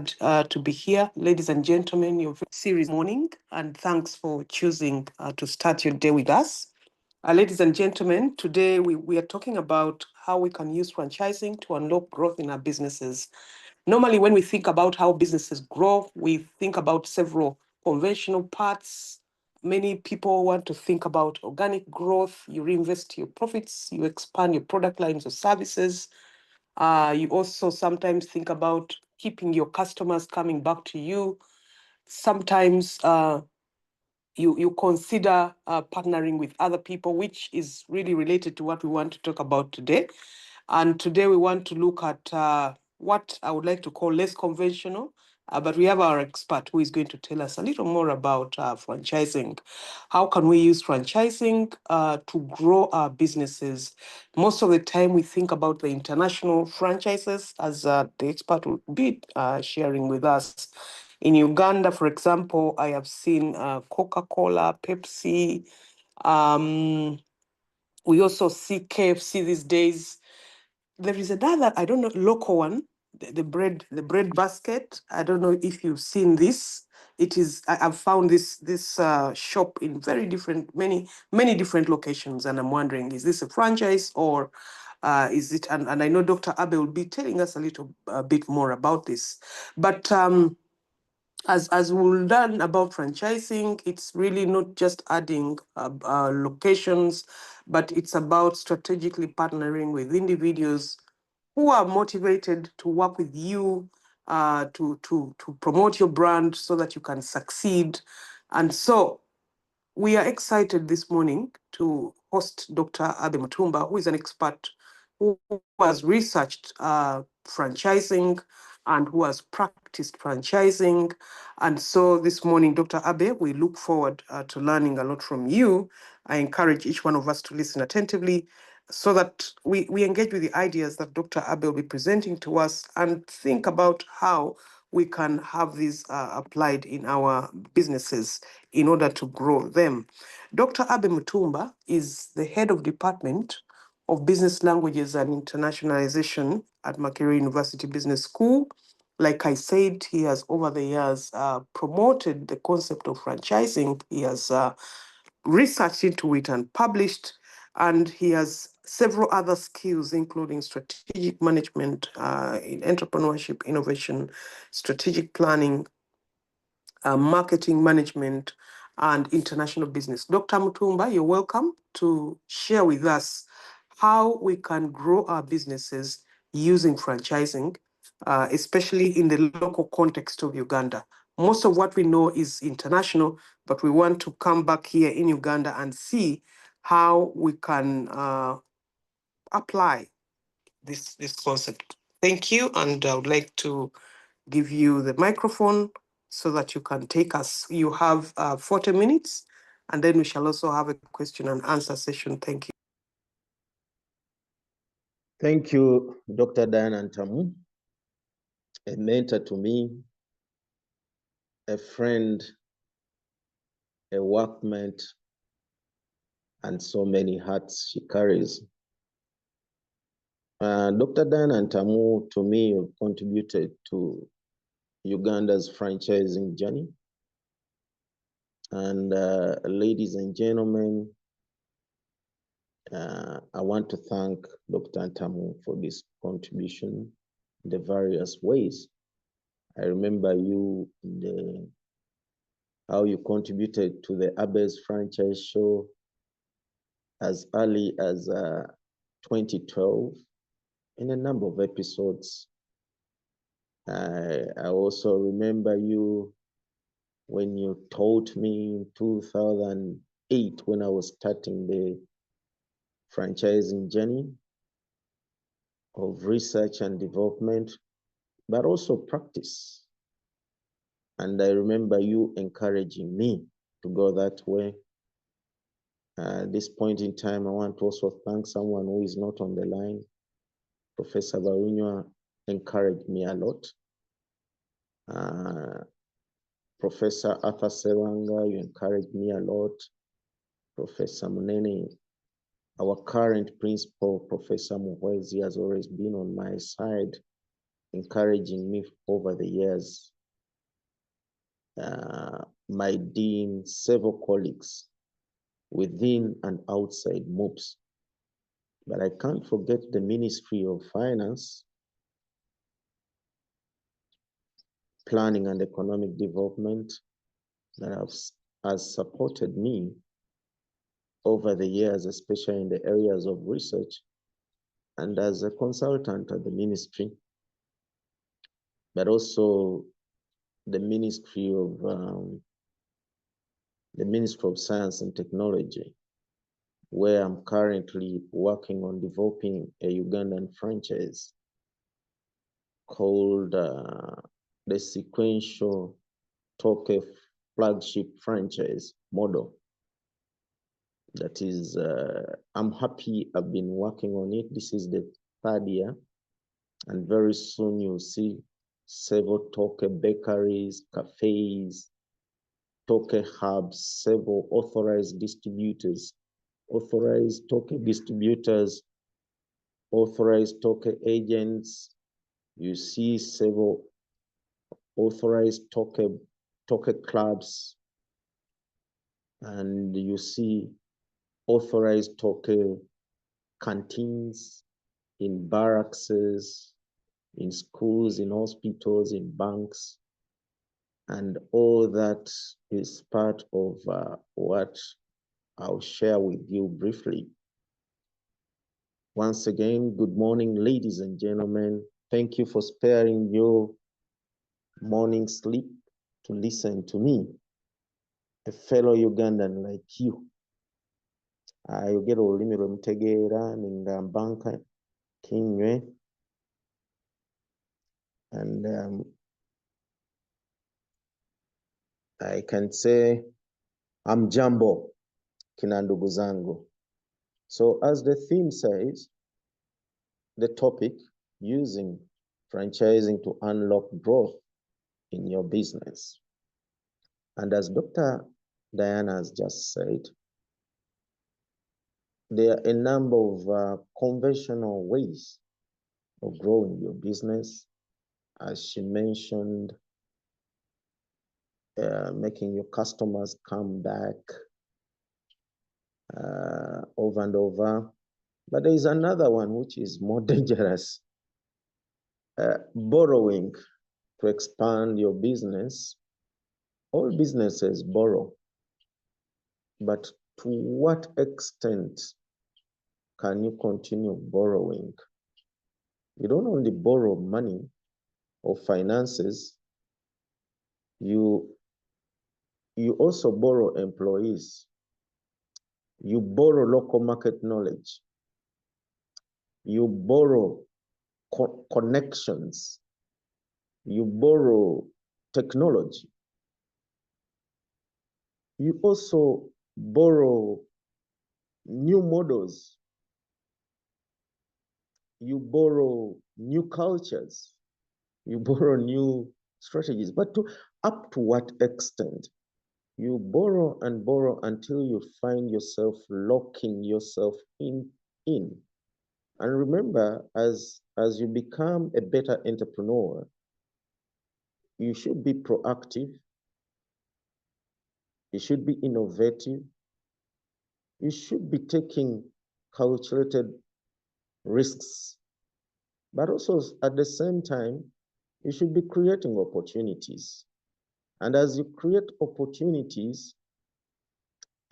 glad to be here. Ladies and gentlemen, your series morning, and thanks for choosing to start your day with us. Ladies and gentlemen, today we are talking about how we can use franchising to unlock growth in our businesses. Normally, when we think about how businesses grow, we think about several conventional parts. Many people want to think about organic growth. You reinvest your profits, you expand your product lines or services. You also sometimes think about keeping your customers coming back to you. Sometimes you consider partnering with other people, which is really related to what we want to talk about today. And today we want to look at what I would like to call less conventional, but we have our expert who is going to tell us a little more about franchising. How can we use franchising to grow our businesses? Most of the time we think about the international franchises, as the expert will be sharing with us. In Uganda, for example, I have seen Coca-Cola, Pepsi. We also see KFC these days. There is another, I don't know, local one, the bread basket. I don't know if you've seen this. It is, I've found this shop in many different locations, and I'm wondering, is this a franchise or is it? And I know Dr. Abbey will be telling us a bit more about this. But as we'll learn about franchising, it's really not just adding locations, but it's about strategically partnering with individuals who are motivated to work with you to promote your brand so that you can succeed. And so we are excited this morning to host Dr. Abbey Mutumba, who is an expert who has researched franchising and who has practiced franchising. And so this morning, Dr. Abbey, we look forward to learning a lot from you. I encourage each one of us to listen attentively so that we engage with the ideas that Dr. Abbey will be presenting to us and think about how we can have these applied in our businesses in order to grow them. Dr. Abbey Mutumba is the head of Department of Business Languages and Internationalization at Makerere University Business School. Like I said, he has over the years promoted the concept of franchising. He has researched into it and published, and he has several other skills, including strategic management, in entrepreneurship, innovation, strategic planning, marketing management, and international business. Dr. Mutumba, you're welcome to share with us how we can grow our businesses using franchising, especially in the local context of Uganda. Most of what we know is international, but we want to come back here in Uganda and see how we can apply this concept. Thank you, and I would like to give you the microphone so that you can take us. You have 40 minutes, and then we shall also have a question and answer session. Thank you. Thank you, Dr. Diana Ntamu, a mentor to me, a friend, a workmate, and so many hats she carries. Dr. Diana Ntamu, to me, contributed to Uganda's franchising journey. And ladies and gentlemen, I want to thank Dr. Ntamu for this contribution in the various ways. I remember you how you contributed to the Abbey's franchise show as early as 2012 in a number of episodes. I also remember you when you taught me in 2008 when I was starting the franchising journey of research and development, but also practice. And I remember you encouraging me to go that way. At this point in time, I want to also thank someone who is not on the line. Professor Barunywa encouraged me a lot. Professor Arthur Sewanga, you encouraged me a lot. Professor Munene, our current principal, Professor Muhwezi, has always been on my side encouraging me over the years, my dean, several colleagues within and outside MUBS. But I can't forget the Ministry of Finance, Planning and Economic Development that has supported me over the years, especially in the areas of research and as a consultant at the ministry, but also the Ministry of Science and Technology, where I'm currently working on developing a Ugandan franchise called the Sequential Toke Flagship Franchise Model. That is, I'm happy I've been working on it. This is the 3rd year, and very soon you'll see several Toke bakeries, cafes, Toke hubs, several authorized distributors, authorized Toke distributors, authorized Toke agents. You see several authorized Toke clubs, and you see authorized Toke canteens in barracks, in schools, in hospitals, in banks, and all that is part of what I'll share with you briefly. Once again, good morning, ladies and gentlemen. Thank you for sparing your morning sleep to listen to me, a fellow Ugandan like you. Ayogera olulimi lwe mutegeera ningambanka kinywe, and I can say I'm Jambo kina ndugu zangu. So as the theme says, the topic, using franchising to unlock growth in your business. And as Dr. Diana has just said, there are a number of conventional ways of growing your business. As she mentioned, making your customers come back over and over. But there is another one which is more dangerous, borrowing to expand your business. All businesses borrow, but to what extent can you continue borrowing? You don't only borrow money or finances, you also borrow employees. You borrow local market knowledge. You borrow connections. You borrow technology. You also borrow new models. You borrow new cultures. You borrow new strategies. But up to what extent? You borrow and borrow until you find yourself locking yourself in. And remember, as you become a better entrepreneur, you should be proactive. You should be innovative. You should be taking calculated risks. But also at the same time, you should be creating opportunities. And as you create opportunities,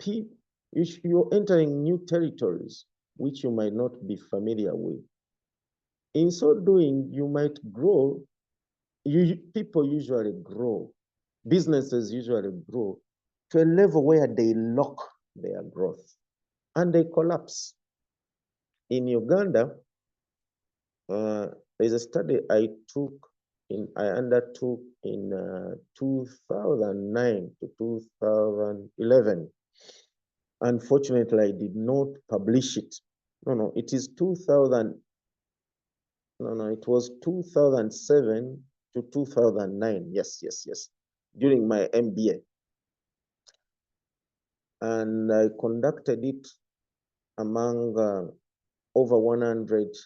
you're entering new territories which you might not be familiar with. In so doing, you might grow. People usually grow. Businesses usually grow to a level where they lock their growth and they collapse. In Uganda, there's a study I undertook in 2009 to 2011. Unfortunately, I did not publish it. No, it is 2000. No, it was 2007 to 2009. Yes. During my MBA. And I conducted it among over 100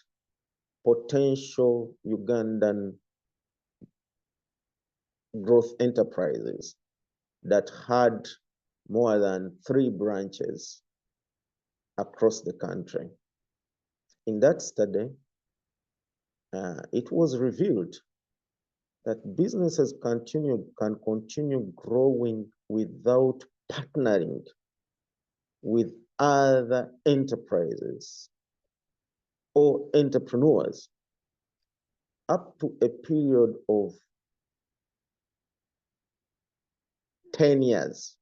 potential Ugandan growth enterprises that had more than 3 branches across the country. In that study, it was revealed that businesses can continue growing without partnering with other enterprises or entrepreneurs up to a period of 10 years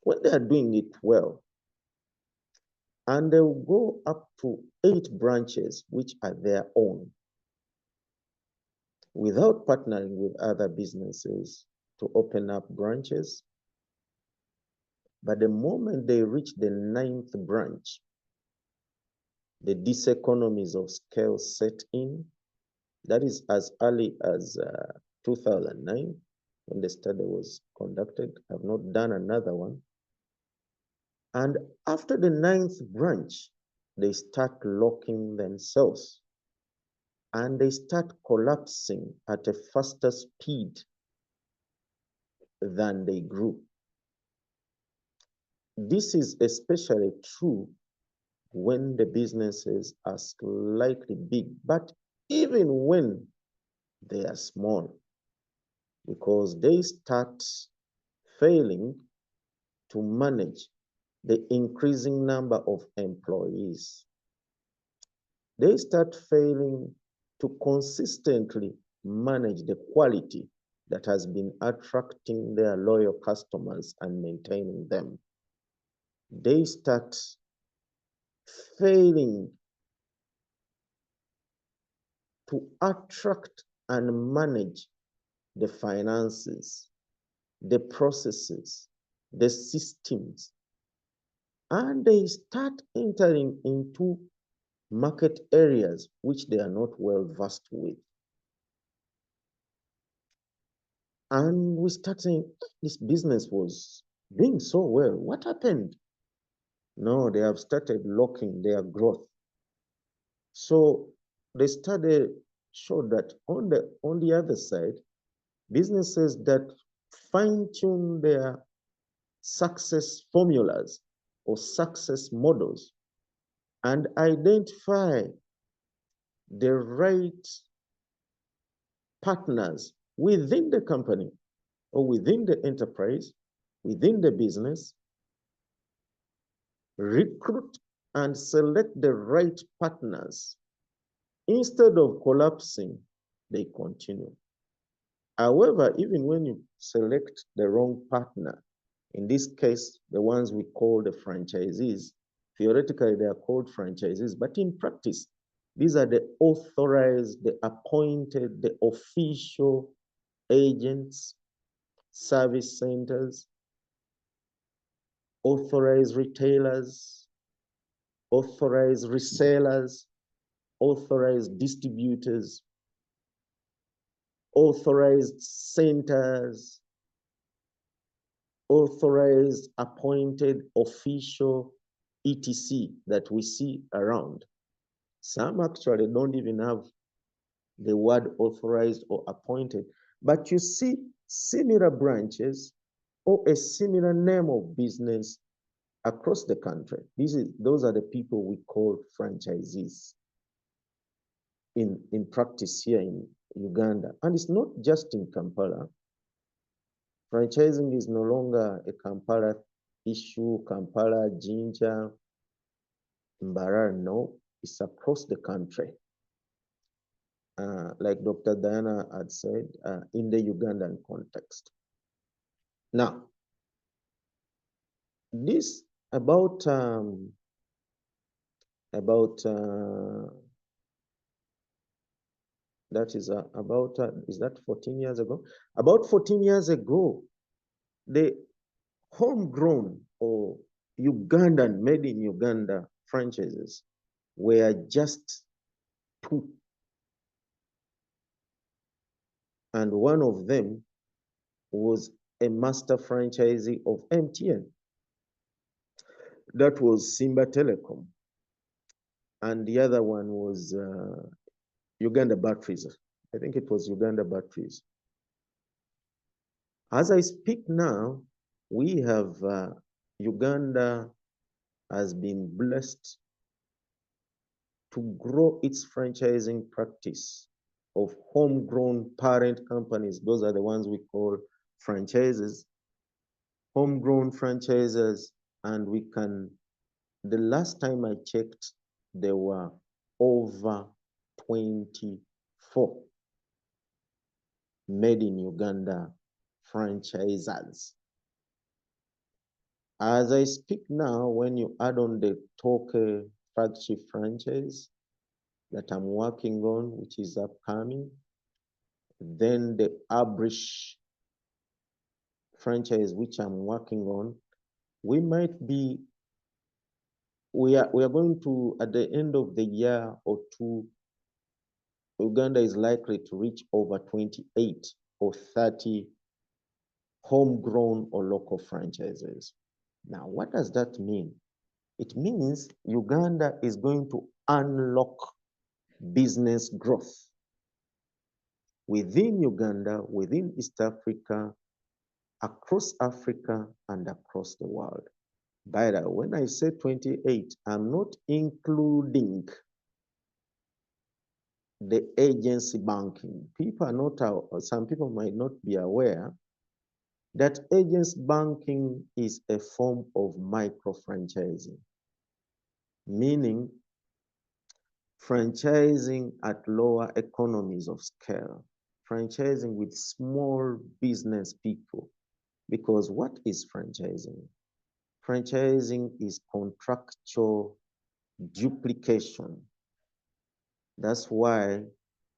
when they are doing it well. And they will go up to 8 branches, which are their own, without partnering with other businesses to open up branches. But the moment they reach the 9th branch, the diseconomies of scale set in. That is as early as 2009, when the study was conducted. I've not done another one. And after the 9th branch, they start locking themselves and they start collapsing at a faster speed than they grew. This is especially true when the businesses are slightly big, but even when they are small, because they start failing to manage the increasing number of employees. They start failing to consistently manage the quality that has been attracting their loyal customers and maintaining them. They start failing to attract and manage the finances, the processes, the systems, and they start entering into market areas which they are not well versed with. And we start saying, this business was doing so well. What happened? No, they have started locking their growth. So the study showed that on the other side, businesses that fine-tune their success formulas or success models and identify the right partners within the company or within the enterprise, within the business, recruit and select the right partners. Instead of collapsing, they continue. However, even when you select the wrong partner, in this case, the ones we call the franchisees, theoretically they are called franchisees, but in practice, these are the authorized, the appointed, the official agents, service centers, authorized retailers, authorized resellers, authorized distributors, authorized centers, authorized, appointed, official, etc. that we see around. Some actually don't even have the word authorized or appointed, but you see similar branches or a similar name of business across the country. Those are the people we call franchisees in practice here in Uganda. And it's not just in Kampala. Franchising is no longer a Kampala issue, Kampala, Jinja, Mbarara. No, it's across the country. Like Dr. Diana had said, in the Ugandan context. Now, this about that is is that 14 years ago? About 14 years ago, the homegrown or Ugandan, made in Uganda franchises were just 2. And one of them was a master franchisee of MTN. That was Simba Telecom. And the other one was Uganda Batteries. I think it was Uganda Batteries. As I speak now, we have Uganda has been blessed to grow its franchising practice of homegrown parent companies. Those are the ones we call franchises, homegrown franchises, and we can, the last time I checked, there were over 24 made in Uganda franchisers. As I speak now, when you add on the Toke flagship franchise that I'm working on, which is upcoming, then the Abrish franchise, which I'm working on, we might be, we are going to, at the end of the year or two, Uganda is likely to reach over 28 or 30 homegrown or local franchises. Now, what does that mean? It means Uganda is going to unlock business growth within Uganda, within East Africa, across Africa, and across the world. By the way, when I say 28, I'm not including the agency banking. People are not, some people might not be aware that agency banking is a form of micro-franchising, meaning franchising at lower economies of scale, franchising with small business people. Because what is franchising? Franchising is contractual duplication. That's why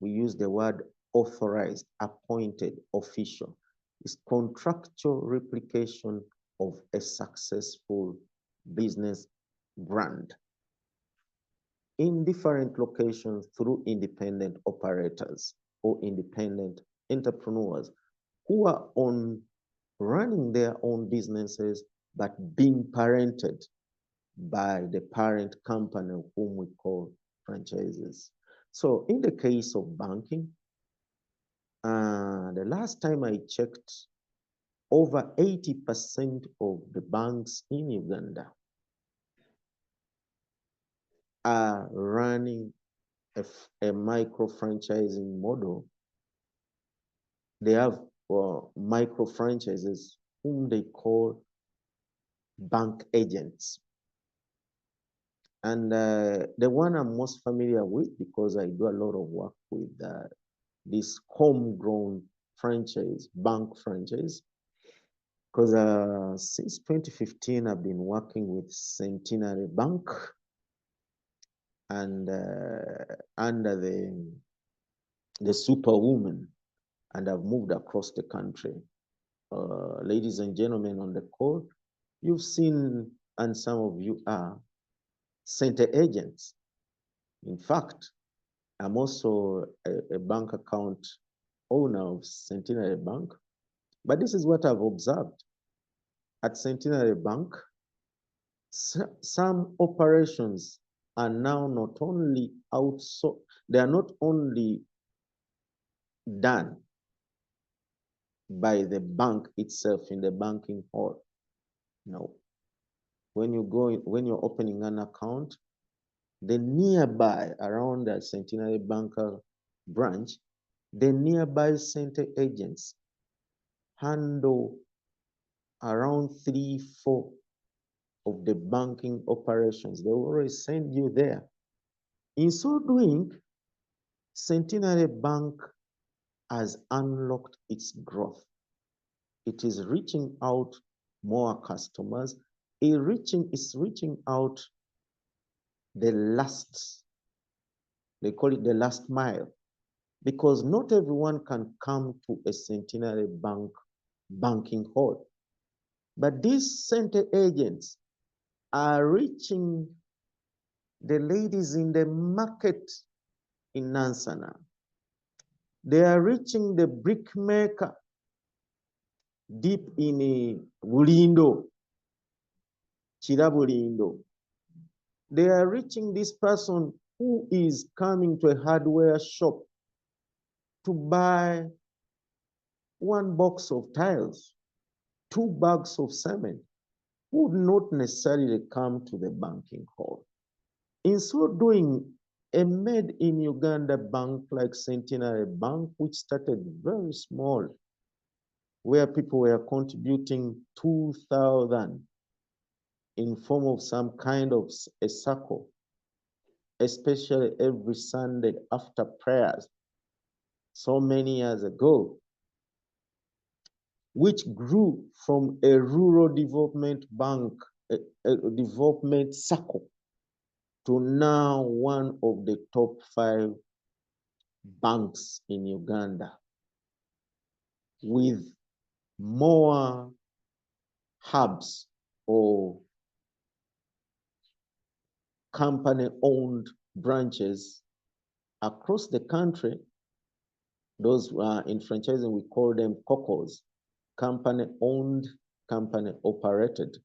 we use the word authorized, appointed, official. It's contractual replication of a successful business brand in different locations through independent operators or independent entrepreneurs who are on running their own businesses but being parented by the parent company whom we call franchises. So in the case of banking, the last time I checked, over 80% of the banks in Uganda are running a micro-franchising model. They have micro-franchises whom they call bank agents. And the one I'm most familiar with, because I do a lot of work with this homegrown franchise, bank franchise, because since 2015, I've been working with Centenary Bank and under the superwoman, and I've moved across the country. Ladies and gentlemen on the call, you've seen, and some of you are, center agents. In fact, I'm also a bank account owner of Centenary Bank. But this is what I've observed. At Centenary Bank, some operations are now not only outsourced, they are not only done by the bank itself in the banking hall. No. When you go in, when you're opening an account, the nearby around the Centenary Bank branch, the nearby center agents handle around 3-4 of the banking operations. They will always send you there. In so doing, Centenary Bank has unlocked its growth. It is reaching out more customers. It's reaching out the last, they call it the last mile, because not everyone can come to a Centenary Bank banking hall. But these center agents are reaching the ladies in the market in Nansana. They are reaching the brickmaker deep in Bulindo, Chirabulindo. They are reaching this person who is coming to a hardware shop to buy one box of tiles, 2 bags of cement, would not necessarily come to the banking hall. In so doing, a made in Uganda bank like Centenary Bank, which started very small, where people were contributing 2,000 in form of some kind of a circle, especially every Sunday after prayers, so many years ago, which grew from a rural development bank, a development circle, to now one of the top 5 banks in Uganda, with more hubs or company-owned branches across the country. Those who are in franchising, we call them COCOs, company-owned, company-operated.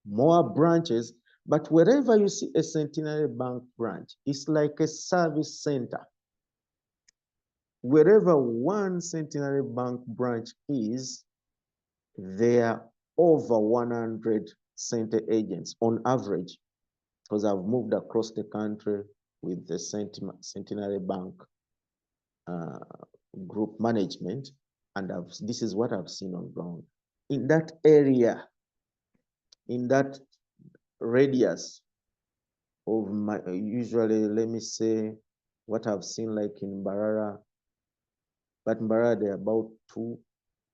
More branches, but wherever you see a Centenary Bank branch, it's like a service center. Wherever one Centenary Bank branch is, there are over 100 center agents on average, because I've moved across the country with the Centenary Bank group management, and this is what I've seen on ground. In that area, in that radius of my, usually, let me say, what I've seen like in Mbarara, but Mbarara, there are about 2.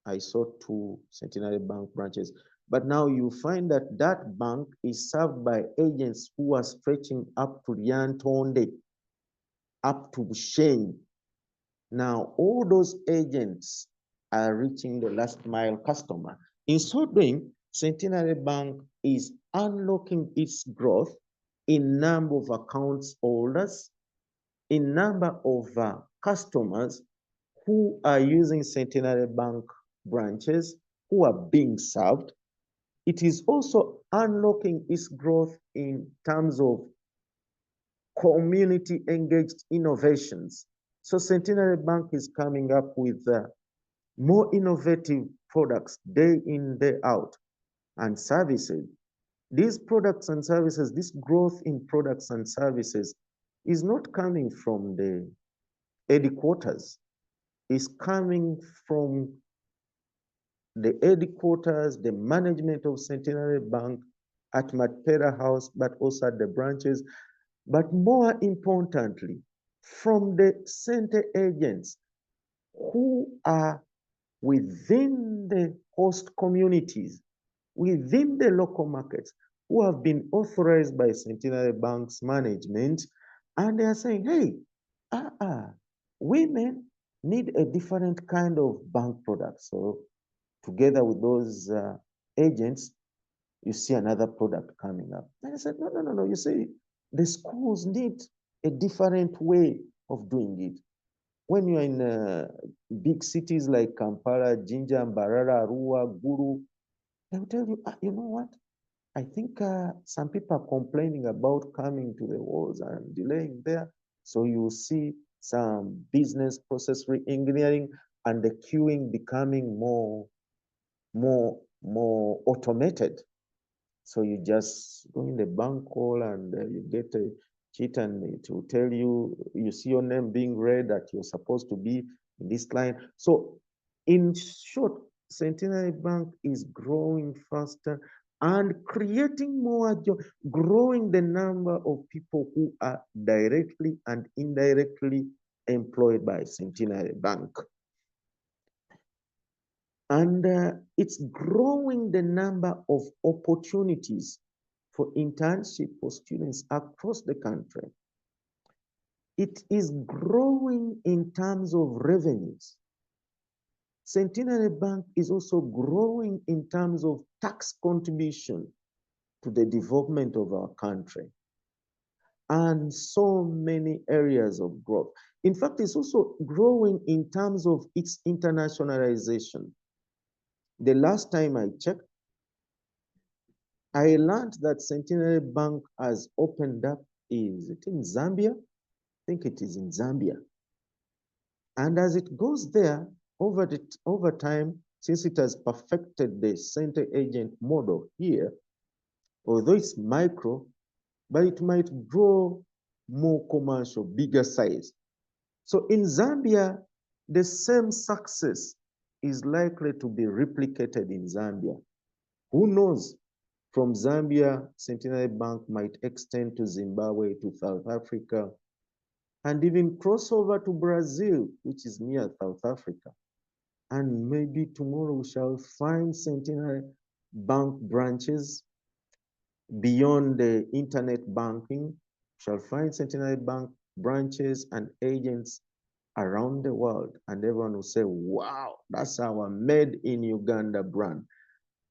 I saw 2 Centenary Bank branches. But now you find that that bank is served by agents who are stretching up to Lyantonde, up to Bushenyi. Now, all those agents are reaching the last mile customer. In so doing, Centenary Bank is unlocking its growth in number of accounts holders, in number of customers who are using Centenary Bank branches, who are being served. It is also unlocking its growth in terms of community engaged innovations. So Centenary Bank is coming up with more innovative products day in, day out, and services. These products and services, this growth in products and services is not coming from the headquarters. It's coming from the headquarters, the management of Centenary Bank at Matpera House, but also at the branches. But more importantly, from the center agents who are within the host communities, within the local markets, who have been authorized by Centenary Bank's management, and they are saying, hey, women need a different kind of bank product. So together with those agents, you see another product coming up. And I said, no. You see, the schools need a different way of doing it. When you're in big cities like Kampala, Jinja, Mbarara, Arua, Guru, they'll tell you, you know what? I think some people are complaining about coming to the walls and delaying there. So you see some business process re-engineering and the queuing becoming more automated. So you just go in the bank hall and you get a sheet and it will tell you, you see your name being read that you're supposed to be in this line. So in short, Centenary Bank is growing faster and creating more jobs, growing the number of people who are directly and indirectly employed by Centenary Bank. And it's growing the number of opportunities for internship for students across the country. It is growing in terms of revenues. Centenary Bank is also growing in terms of tax contribution to the development of our country. And so many areas of growth. In fact, it's also growing in terms of its internationalization. The last time I checked, I learned that Centenary Bank has opened up, is it in Zambia? I think it is in Zambia. And as it goes there, over time, since it has perfected the center agent model here, although it's micro, but it might grow more commercial, bigger size. So in Zambia, the same success is likely to be replicated in Zambia. Who knows? From Zambia, Centenary Bank might extend to Zimbabwe, to South Africa, and even cross over to Brazil, which is near South Africa. And maybe tomorrow we shall find Centenary Bank branches beyond the internet banking. We shall find Centenary Bank branches and agents around the world, and everyone will say, wow, that's our made in Uganda brand.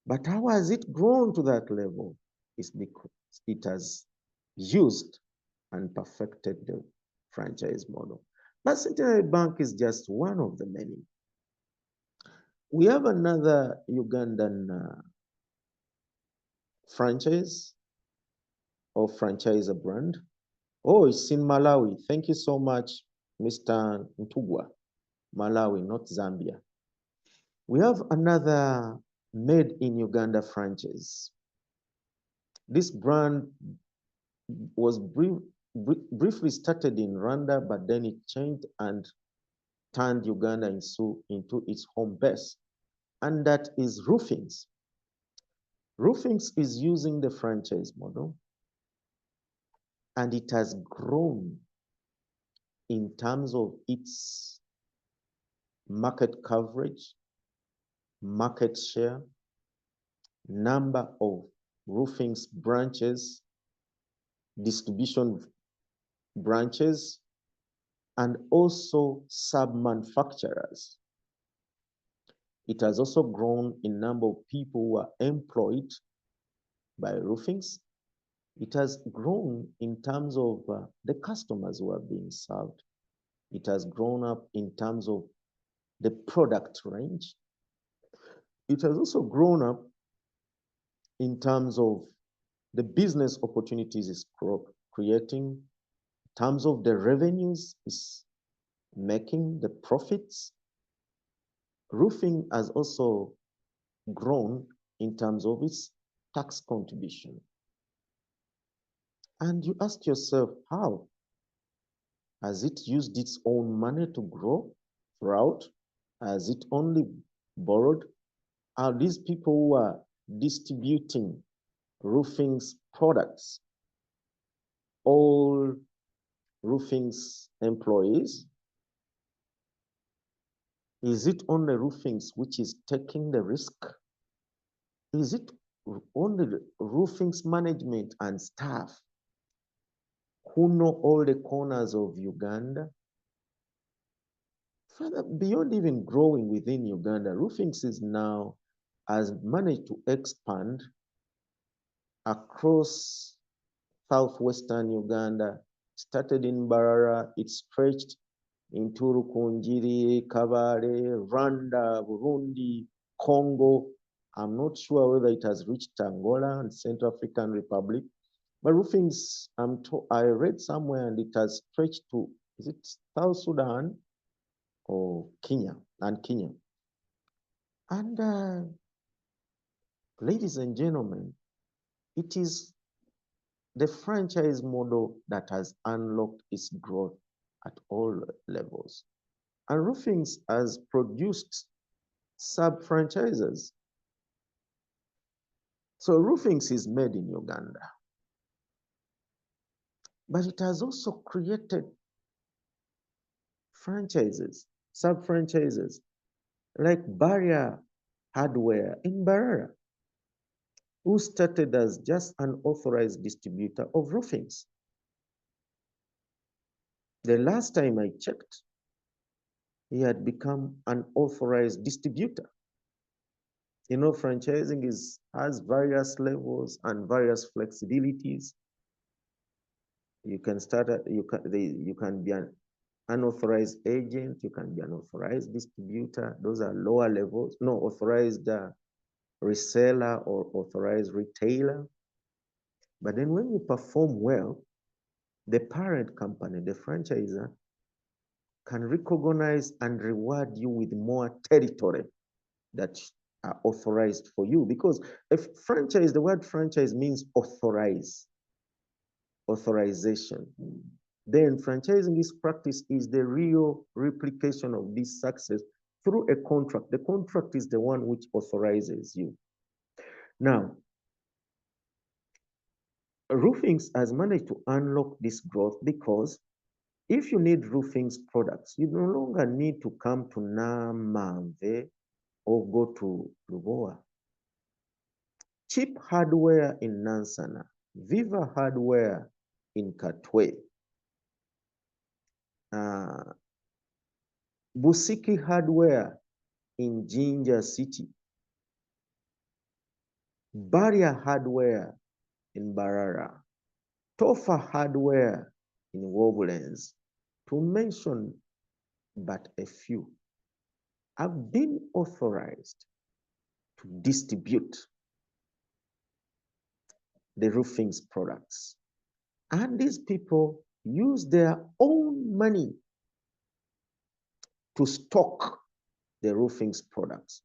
But how has it grown to that level? It's because it has used and perfected the franchise model. But Centenary Bank is just one of the many. We have another Ugandan franchise or franchisor brand. Oh, it's in Malawi. Thank you so much, Mr. Ntugwa. Malawi, not Zambia. We have another made in Uganda franchise. This brand was briefly started in Rwanda, but then it changed and turned Uganda into its home base. And that is Roofings. Roofings is using the franchise model, and it has grown in terms of its market coverage, market share, number of Roofings branches, distribution branches, and also sub-manufacturers. It has also grown in number of people who are employed by Roofings. It has grown in terms of the customers who are being served. It has grown up in terms of the product range. It has also grown up in terms of the business opportunities it's creating, in terms of the revenues it's making, the profits. Roofing has also grown in terms of its tax contribution. And you ask yourself, how? Has it used its own money to grow throughout? Has it only borrowed? Are these people who are distributing Roofing's products all Roofing's employees? Is it only Roofings which is taking the risk? Is it only Roofing's management and staff who know all the corners of Uganda? Further, beyond even growing within Uganda, Roofings is now has managed to expand across southwestern Uganda. Started in Barara, it stretched into Rukunjiri, Kabale, Rwanda, Burundi, Congo. I'm not sure whether it has reached Angola and Central African Republic. But Roofings, I read somewhere, and it has stretched to, is it South Sudan or Kenya? And Kenya. And ladies and gentlemen, it is the franchise model that has unlocked its growth at all levels. And Roofings has produced sub-franchisers. So Roofings is made in Uganda. But it has also created franchises, sub-franchises, like Barrier Hardware in Barara, who started as just an authorized distributor of Roofings. The last time I checked, he had become an authorized distributor. You know, franchising has various levels and various flexibilities. You can be an unauthorized agent, you can be an authorized distributor. Those are lower levels. No, authorized reseller or authorized retailer. But then when you perform well, the parent company, the franchisor, can recognize and reward you with more territory that are authorized for you. Because if franchise, the word franchise means authorize, authorization. Then franchising this practice is the real replication of this success through a contract. The contract is the one which authorizes you. Now, Roofings has managed to unlock this growth because if you need Roofings products, you no longer need to come to Namave or go to Luboa. Cheap hardware in Nansana, Viva hardware in Katwe, Busiki hardware in Jinja City, Barrier hardware in Barara, Tofa hardware in Wobblens, to mention but a few, have been authorized to distribute the Roofings products. And these people use their own money to stock the Roofings products.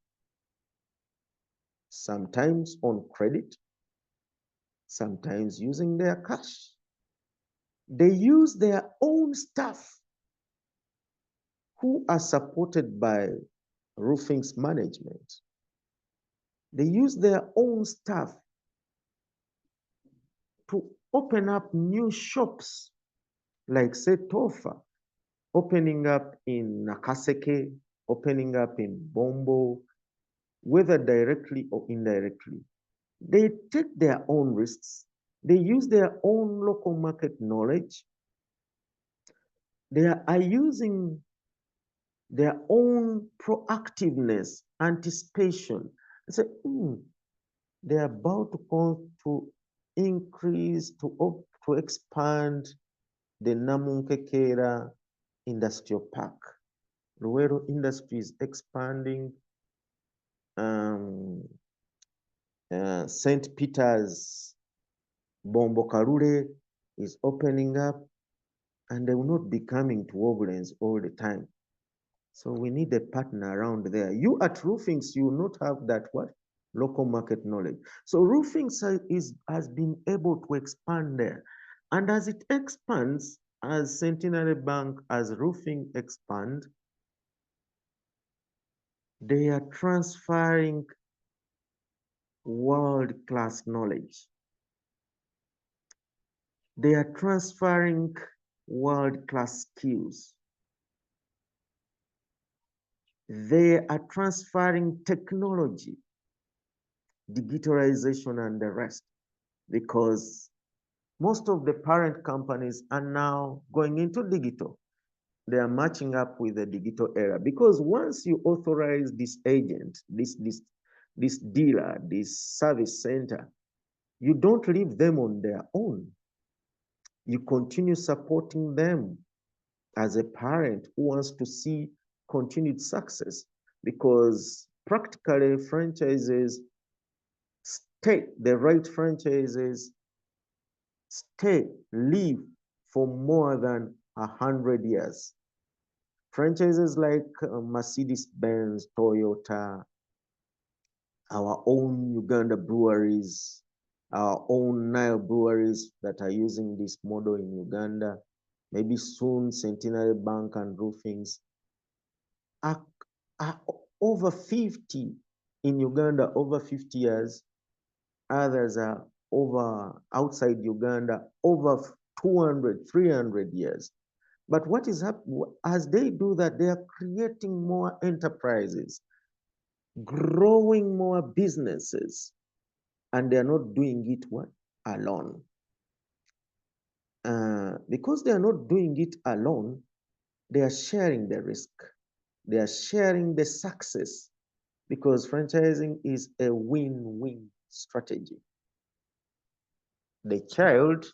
Sometimes on credit, sometimes using their cash. They use their own staff who are supported by Roofings management. They use their own staff to open up new shops, like say Tofa, opening up in Nakaseke, opening up in Bombo, whether directly or indirectly. They take their own risks. They use their own local market knowledge. They are using their own proactiveness, anticipation. They say, they're about to come to increase, to expand the Namunkekera Industrial Park. Ruero industry is expanding. St. Peter's Bombo Karure is opening up, and they will not be coming to Wobblens all the time. So we need a partner around there. You at Roofings, you will not have that what? Local market knowledge. So Roofings has been able to expand there. And as it expands, as Centenary Bank, as Roofing expand, they are transferring world-class knowledge. They are transferring world-class skills. They are transferring technology, digitalization, and the rest, because most of the parent companies are now going into digital. They are matching up with the digital era, because once you authorize this agent, this dealer, this service center, you don't leave them on their own. You continue supporting them as a parent who wants to see continued success, because practically franchises stay, the right franchises stay, live for more than 100 years. Franchises like Mercedes-Benz, Toyota, our own Uganda breweries, our own Nile breweries that are using this model in Uganda, maybe soon Centenary Bank and Roofings, are over 50 in Uganda, over 50 years. Others are over outside Uganda, over 200, 300 years. But what is happening, as they do that, they are creating more enterprises, growing more businesses, and they are not doing it alone. Because they are not doing it alone, they are sharing the risk. They are sharing the success, because franchising is a win-win strategy. The child,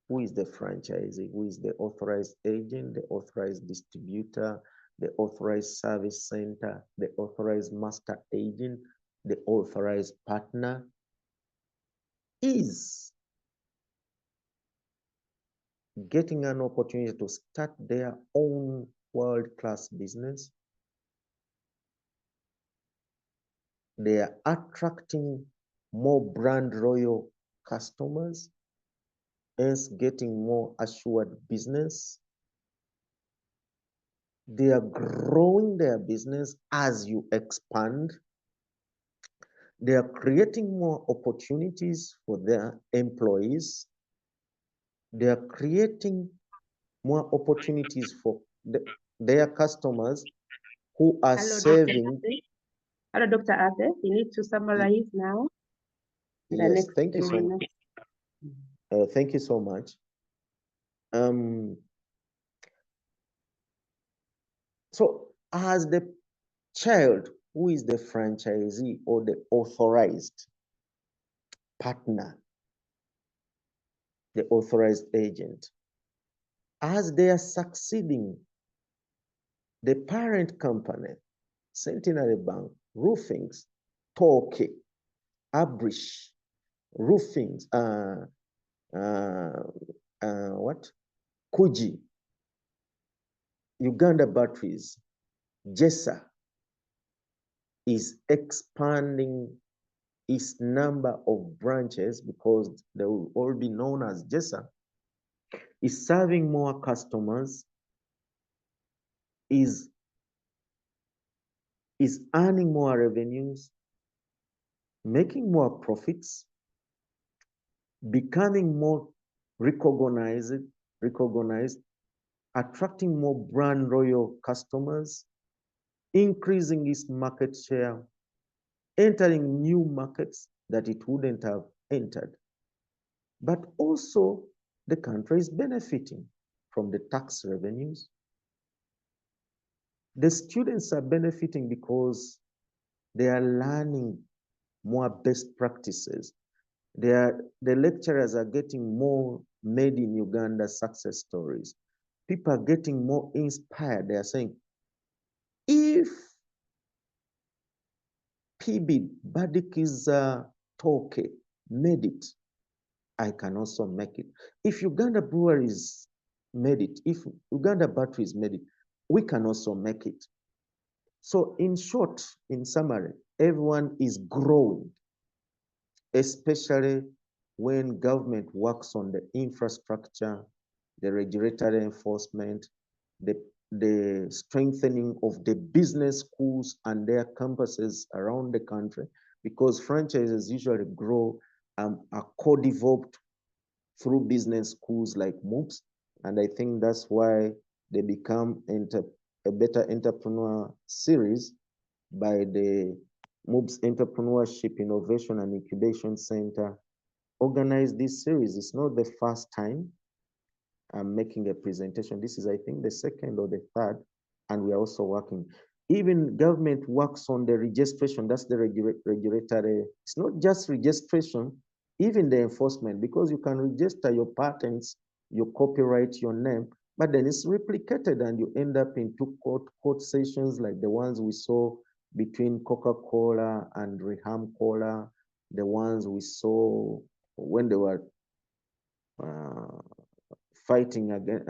who is the franchisee, who is the authorized agent, the authorized distributor, the authorized service center, the authorized master agent, the authorized partner, is getting an opportunity to start their own world-class business. They are attracting more brand loyal customers, hence getting more assured business. They are growing their business as you expand. They are creating more opportunities for their employees. They are creating more opportunities for their customers who are serving. Hello, Dr. Abbey. You need to summarize now. Yes, thank you so much. Thank you so much. So as the child who is the franchisee or the authorized partner, the authorized agent, as they are succeeding, the parent company, Centenary Bank, Roofings, Torque, Abrish, Roofings, what? Kuji, Uganda Batteries, Jessa is expanding its number of branches because they will all be known as Jessa, is serving more customers, is earning more revenues, making more profits, becoming more recognized, attracting more brand loyal customers, increasing its market share, entering new markets that it wouldn't have entered. But also the country is benefiting from the tax revenues. The students are benefiting because they are learning more best practices. The lecturers are getting more made in Uganda success stories. People are getting more inspired. They are saying, if PB Badikiza Toke made it, I can also make it. If Uganda Breweries made it, if Uganda Batteries made it, we can also make it. So in short, in summary, everyone is growing, especially when government works on the infrastructure, the regulatory enforcement, the strengthening of the business schools and their campuses around the country, because franchises usually grow are co-developed through business schools like MUBS, and I think that's why they become a better entrepreneur series by the MUBS Entrepreneurship, Innovation and Incubation Centre organized this series. It's not the first time I'm making a presentation. This is, I think, the second or the third, and we are also working. Even government works on the registration. That's the regulatory. It's not just registration, even the enforcement, because you can register your patents, your copyright, your name, but then it's replicated and you end up in two court sessions like the ones we saw between Coca-Cola and Reham Cola, the ones we saw when they were fighting again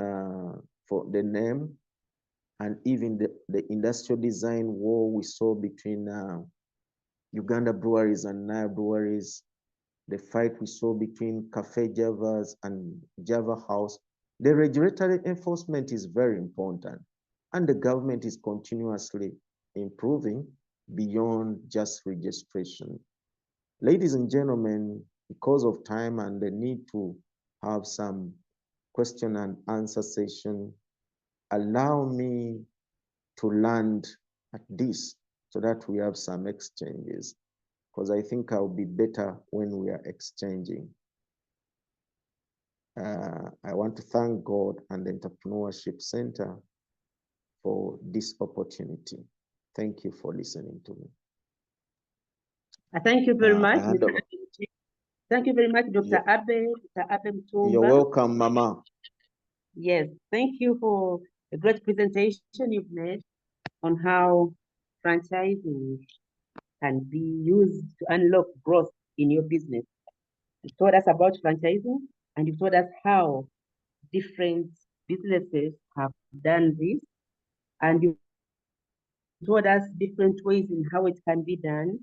for the name, and even the industrial design war we saw between Uganda Breweries and Nile Breweries, the fight we saw between Cafe Javas and Java House. The regulatory enforcement is very important, and the government is continuously improving beyond just registration. Ladies and gentlemen, because of time and the need to have some question and answer session, allow me to land at this so that we have some exchanges, because I think I'll be better when we are exchanging. I want to thank God and the Entrepreneurship Center for this opportunity. Thank you for listening to me. Thank you very much. Thank you very much, Dr. Abbey, Dr. Abbey Mutumba. You're welcome, Mama. Yes, thank you for a great presentation you've made on how franchising can be used to unlock growth in your business. You told us about franchising, and you told us how different businesses have done this And you told us different ways in how it can be done,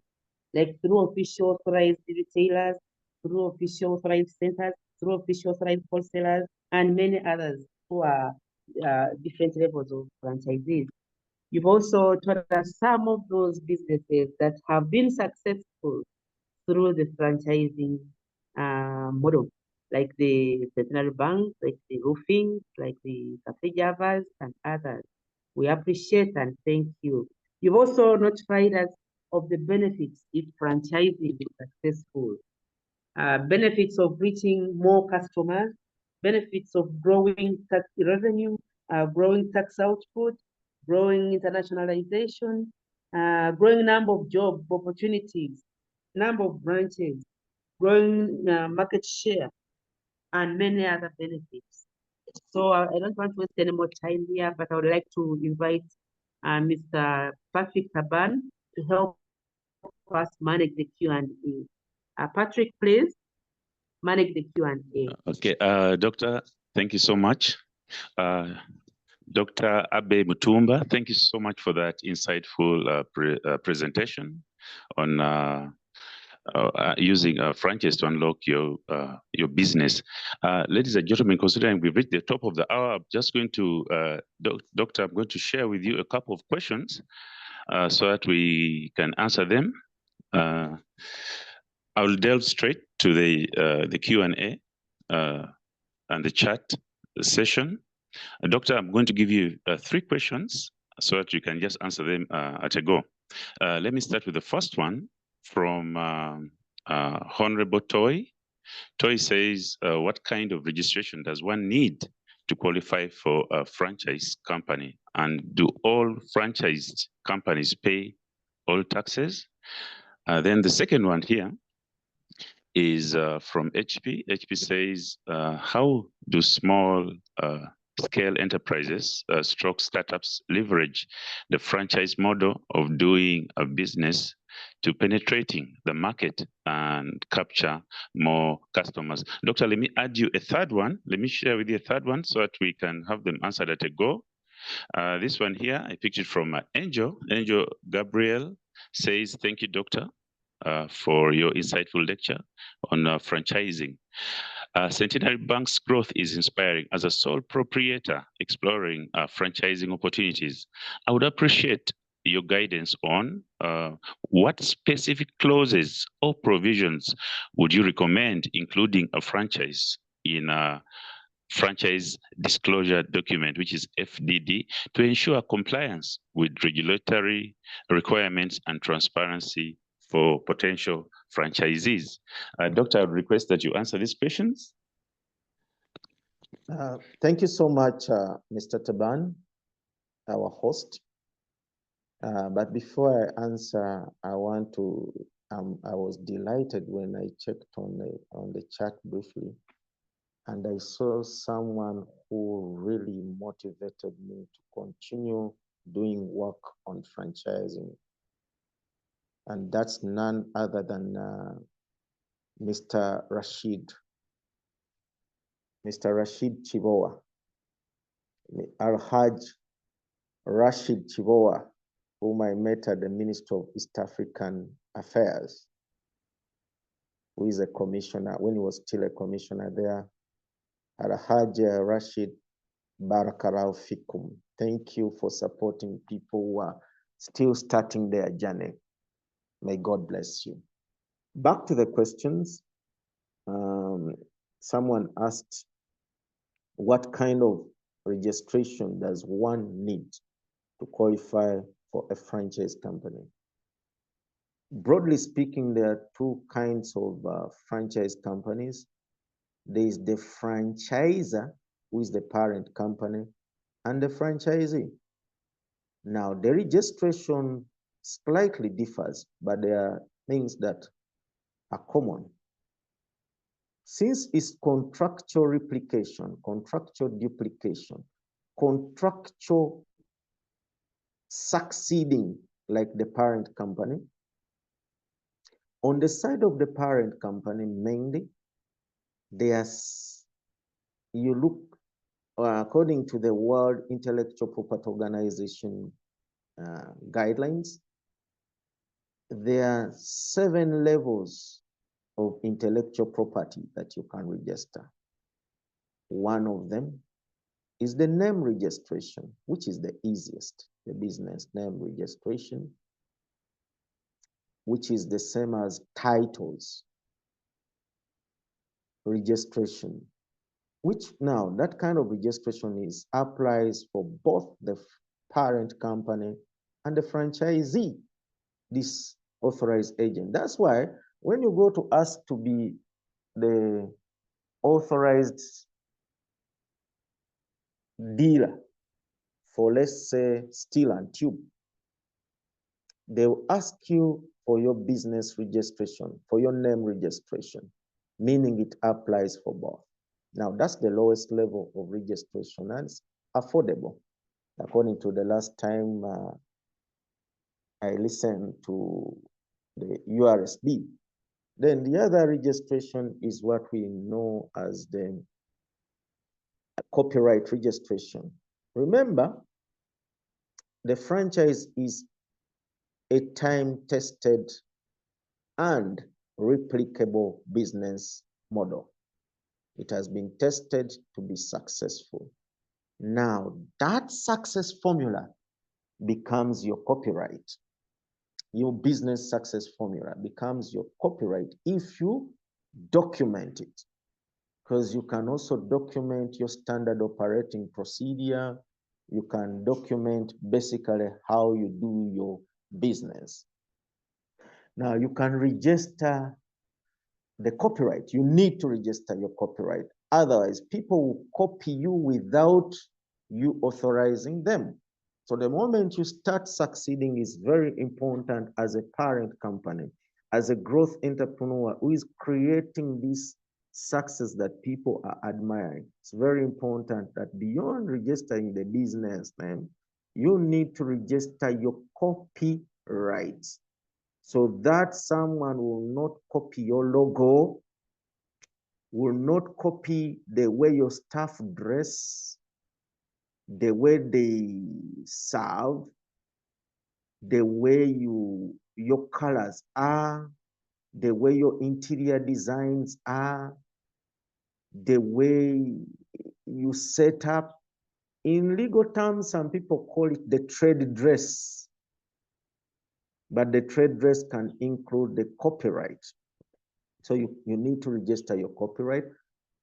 like through official authorized retailers, through official authorized centers, through official authorized wholesalers, and many others who are different levels of franchisees. You've also taught us some of those businesses that have been successful through the franchising model, like the Centenary Bank, like the Roofings, like the Cafe Javas, and others. We appreciate and thank you. You've also notified us of the benefits if franchising is successful. Benefits of reaching more customers, benefits of growing tax revenue, growing tax output, growing internationalization, growing number of job opportunities, number of branches, growing market share, and many other benefits. So I don't want to waste any more time here, but I would like to invite Mr. Patrick Taban to help us manage the Q&A. Patrick, please manage the Q&A. Okay, Doctor, thank you so much. Dr. Abbey Mutumba, thank you so much for that insightful presentation on using a franchise to unlock your business. Ladies and gentlemen, considering we've reached the top of the hour, I'm just going to, Doctor, I'm going to share with you a couple of questions so that we can answer them. I will delve straight to the Q&A and the chat session. Doctor, I'm going to give you 3 questions so that you can just answer them at a go. Let me start with the first one from Honorable Toy. Toy says, what kind of registration does one need to qualify for a franchise company? And do all franchised companies pay all taxes? Then the second one here is from HP. HP says, how do small scale enterprises, stroke startups, leverage the franchise model of doing a business to penetrating the market and capture more customers? Doctor, let me add you a third one. Let me share with you a third one so that we can have them answered at a go. This one here, I picked it from Angel. Angel Gabriel says, thank you, Doctor, for your insightful lecture on franchising. Centenary Bank's growth is inspiring. As a sole proprietor exploring franchising opportunities, I would appreciate your guidance on what specific clauses or provisions would you recommend including a franchise in a franchise disclosure document, which is FDD, to ensure compliance with regulatory requirements and transparency for potential franchisees. Doctor, I would request that you answer these questions. Thank you so much, Mr. Taban, our host. But before I answer, I want to, I was delighted when I checked on the chat briefly, and I saw someone who really motivated me to continue doing work on franchising. And that's none other than Mr. Rashid Chivoa, Al-Haj Rashid Chivoa, whom I met at the Ministry of East African Affairs, who is a commissioner, when he was still a commissioner there. Al-Haj Rashid, Barakallahu Fikum. Thank you for supporting people who are still starting their journey. May God bless you. Back to the questions. Someone asked, what kind of registration does one need to qualify for a franchise company? Broadly speaking, there are 2 kinds of franchise companies. There is the franchisor, who is the parent company, and the franchisee. Now, the registration slightly differs, but there are things that are common. Since it's contractual replication, contractual duplication, contractual succeeding like the parent company, on the side of the parent company, mainly, you look according to the World Intellectual Property Organization guidelines, there are 7 levels of intellectual property that you can register. One of them is the name registration, which is the easiest, the business name registration, which is the same as titles registration, which now that kind of registration applies for both the parent company and the franchisee, this authorized agent. That's why when you go to ask to be the authorized dealer for, let's say, steel and tube, they will ask you for your business registration, for your name registration, meaning it applies for both. Now, that's the lowest level of registration, and it's affordable. According to the last time I listened to the URSB. Then the other registration is what we know as the copyright registration. Remember, the franchise is a time-tested and replicable business model. It has been tested to be successful. Now, that success formula becomes your copyright. Your business success formula becomes your copyright if you document it. Because you can also document your standard operating procedure. You can document basically how you do your business. Now, you can register the copyright. You need to register your copyright. Otherwise, people will copy you without you authorizing them. So the moment you start succeeding is very important as a parent company, as a growth entrepreneur who is creating this success that people are admiring. It's very important that beyond registering the business name, you need to register your copyrights so that someone will not copy your logo, will not copy the way your staff dress, the way they serve, the way your colors are, the way your interior designs are, the way you set up. In legal terms, some people call it the trade dress, but the trade dress can include the copyright. So you need to register your copyright.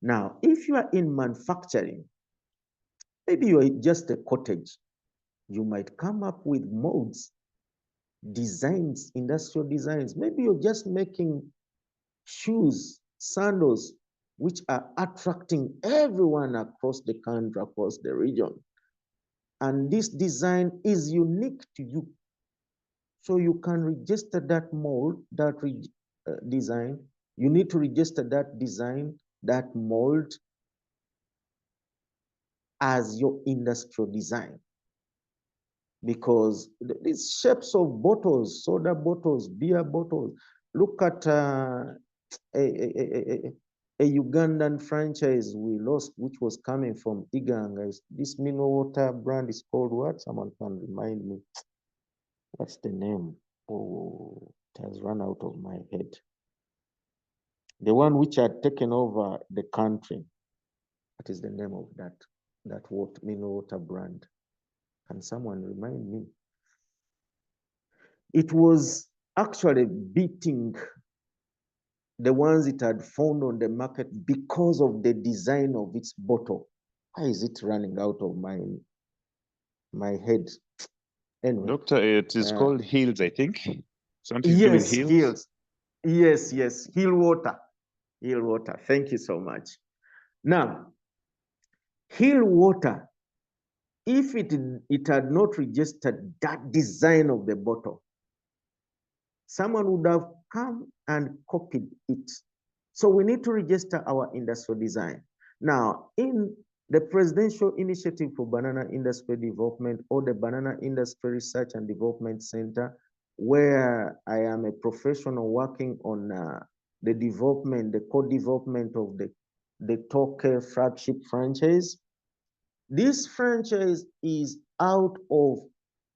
Now, if you are in manufacturing, maybe you're just a cottage, you might come up with molds, designs, industrial designs. Maybe you're just making shoes, sandals, which are attracting everyone across the country, across the region. And this design is unique to you. So you can register that mold, that design. You need to register that design, that mold as your industrial design. Because these shapes of bottles, soda bottles, beer bottles, look at a Ugandan franchise we lost, which was coming from Iganga. This mineral water brand is called what? Someone can remind me. What's the name? Oh, it has run out of my head. The one which had taken over the country. What is the name of that mineral water brand? Can someone remind me? It was actually beating the ones it had found on the market because of the design of its bottle. Why is it running out of my head? Anyway, Doctor, it is called Hills, I think. Something to do with Hills. Hills. Yes, Hill Water. Hill Water. Thank you so much. Now, Hill Water, if it had not registered that design of the bottle, someone would have come and copied it. So we need to register our industrial design. Now, in the Presidential Initiative for Banana Industry Development, or the Banana Industry Research and Development Center, where I am a professional working on the development, the co-development of the Toke flagship franchise, This franchise is out of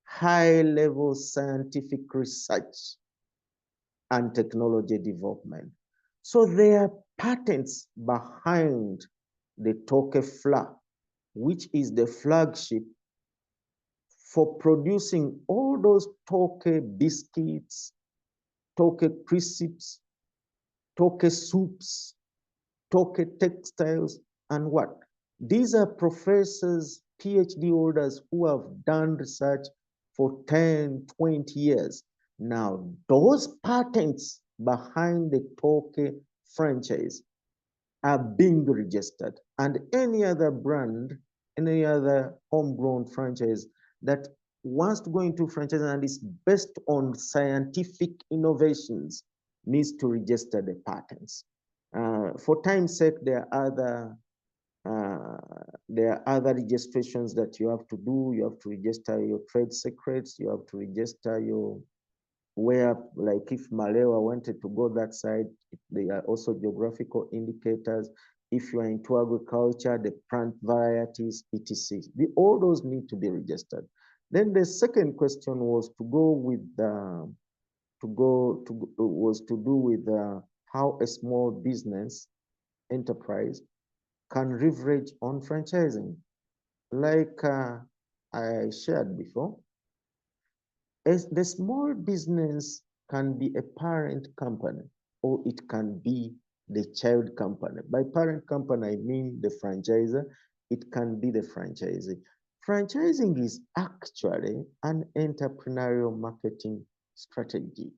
high-level scientific research and technology development. So there are patents behind the Toke flour, which is the flagship for producing all those Toke biscuits, Toke crisps, Toke soups, Toke textiles, and what? These are professors, PhD holders who have done research for 10, 20 years. Now, those patents behind the Toke franchise are being registered, and any other brand, any other homegrown franchise that wants to go into franchise and is based on scientific innovations needs to register the patents. For time's sake, there are other registrations that you have to do. You have to register your trade secrets. You have to register your where, like if Malewa wanted to go that side, there are also geographical indicators. If you are into agriculture, the plant varieties, etc. All those need to be registered. Then the second question was to go with to do with how a small business enterprise can leverage on franchising. Like I shared before, as the small business can be a parent company or it can be the child company. By parent company, I mean the franchisor. It can be the franchisee. Franchising is actually an entrepreneurial marketing strategy,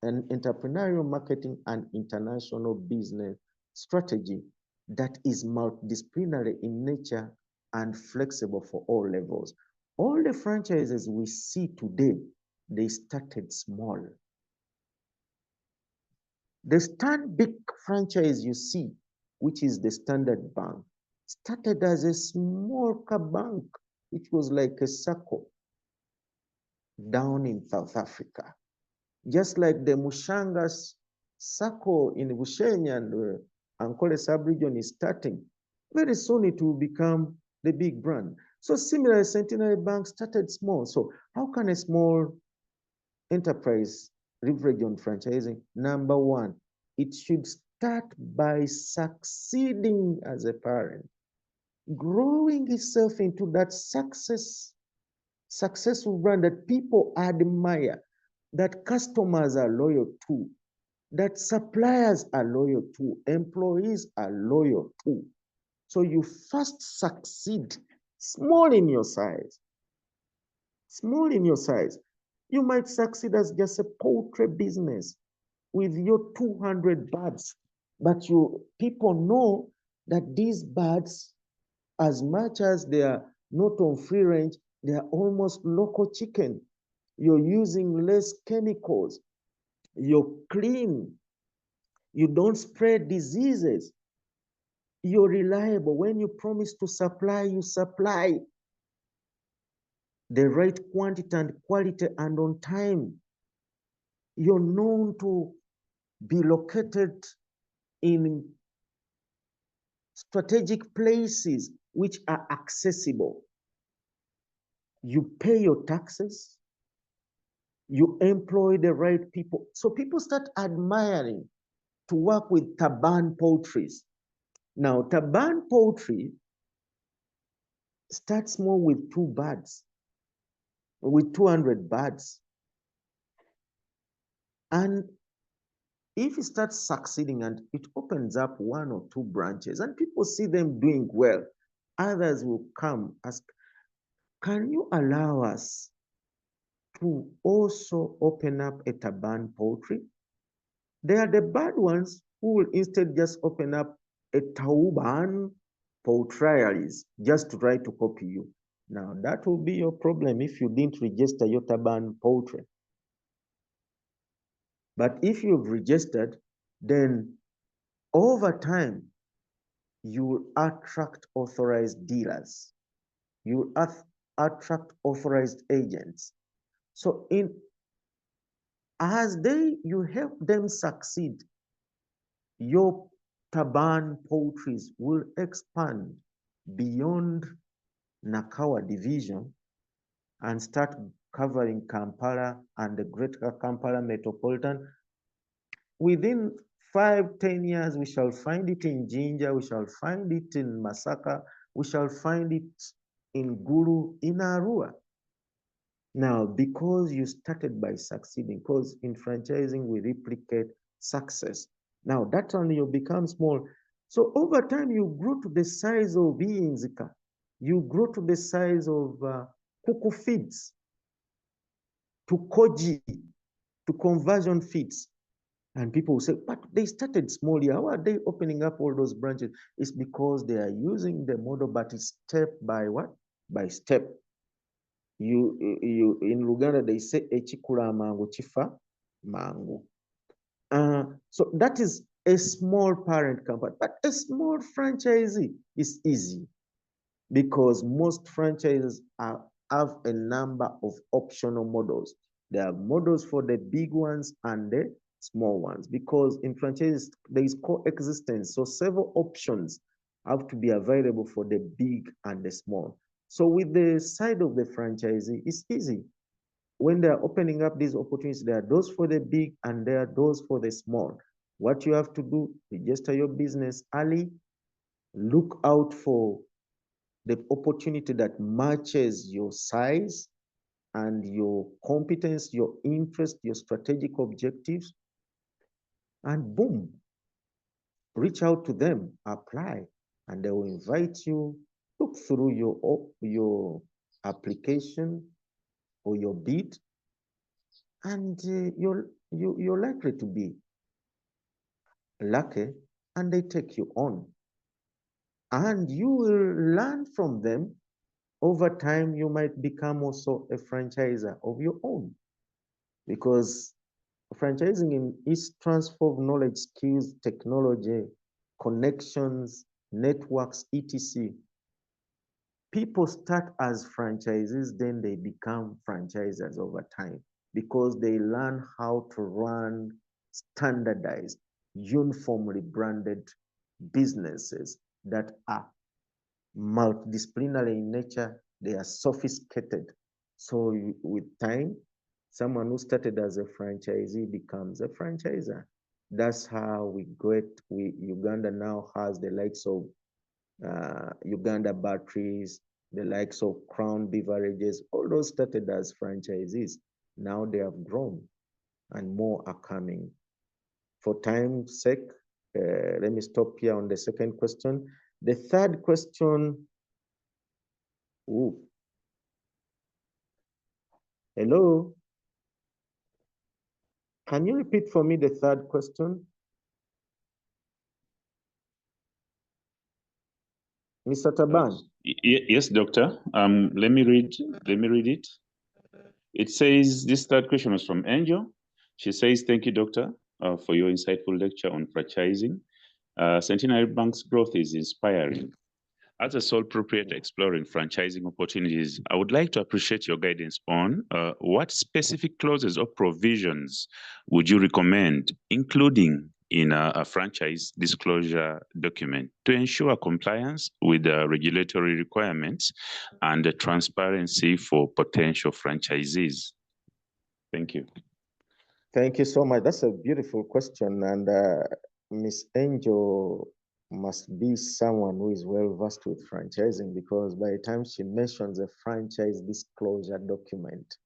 an entrepreneurial marketing and international business strategy that is multidisciplinary in nature and flexible for all levels. All the franchises we see today, they started small. The Stanbic franchise you see, which is the Standard Bank, started as a small bank, which was like a circle down in South Africa. Just like the Mushangas circle in Bushenyi and Ankole sub-region is starting, very soon it will become the big brand. So similarly, Centenary Bank started small. So how can a small enterprise leverage on franchising? Number one, it should start by succeeding as a parent, growing itself into that successful brand that people admire, that customers are loyal to, that suppliers are loyal to, employees are loyal to. So you first succeed small in your size. Small in your size. You might succeed as just a poultry business with your 200 birds, but people know that these birds, as much as they are not on free range, they are almost local chicken. You're using less chemicals. You're clean. You don't spread diseases. You're reliable. When you promise to supply, you supply the right quantity and quality and on time. You're known to be located in strategic places which are accessible. You pay your taxes. You employ the right people. So people start admiring to work with Taban poultries. Now, Taban poultry starts small with 2 birds, with 200 birds. And if it starts succeeding and it opens up 1 or 2 branches and people see them doing well, others will come ask, can you allow us to also open up a Taban poultry? They are the bad ones who will instead just open up a Tauban poultries just to try to copy you. Now, that will be your problem if you didn't register your Taban poultry. But if you've registered, then over time, you will attract authorized dealers. You will attract authorized agents. So as you help them succeed, your Taban poultries will expand beyond Nakawa division and start covering Kampala and the greater Kampala metropolitan, within 5-10 years, we shall find it in Jinja, we shall find it in Masaka, we shall find it in Gulu, in Arua. Now, because you started by succeeding, because in franchising, we replicate success. Now, that one you become small. So over time, you grow to the size of Inzika. You grow to the size of Kuku feeds, to Koji, to conversion feeds. And people will say, but they started small here. How are they opening up all those branches? It's because they are using the model, but it's step by what? By step. You in Luganda, they say echikula mangu chifa mangu. So that is a small parent company, but a small franchisee is easy because most franchises have a number of optional models. There are models for the big ones and the small ones, because in franchises there is coexistence. So several options have to be available for the big and the small. So with the side of the franchisee, it's easy. When they're opening up these opportunities, there are those for the big and there are those for the small. What you have to do, register your business early, look out for the opportunity that matches your size and your competence, your interest, your strategic objectives, and boom, reach out to them, apply, and they will invite you. Look through your application or your bid, and you're likely to be lucky, and they take you on. And you will learn from them. Over time, you might become also a franchisor of your own, because franchising is transfer of knowledge, skills, technology, connections, networks, etc. People start as franchisees, then they become franchisers over time because they learn how to run standardized, uniformly branded businesses that are multidisciplinary in nature, they are sophisticated. So with time, someone who started as a franchisee becomes a franchisor. That's how Uganda now has the likes of Uganda Batteries, the likes of Crown Beverages, all those started as franchisees. Now they have grown and more are coming. For time's sake, let me stop here on the second question. The third question, hello? Can you repeat for me the third question? Mr. Taban. Yes, doctor. Let me read it. It says, this third question was from Angel. She says, thank you, doctor, for your insightful lecture on franchising. Centenary Bank's growth is inspiring. As a sole proprietor exploring franchising opportunities, I would like to appreciate your guidance on what specific clauses or provisions would you recommend, including in a franchise disclosure document, to ensure compliance with the regulatory requirements and the transparency for potential franchisees? Thank you. Thank you so much. That's a beautiful question. And Miss Angel must be someone who is well versed with franchising, because by the time she mentions a franchise disclosure document,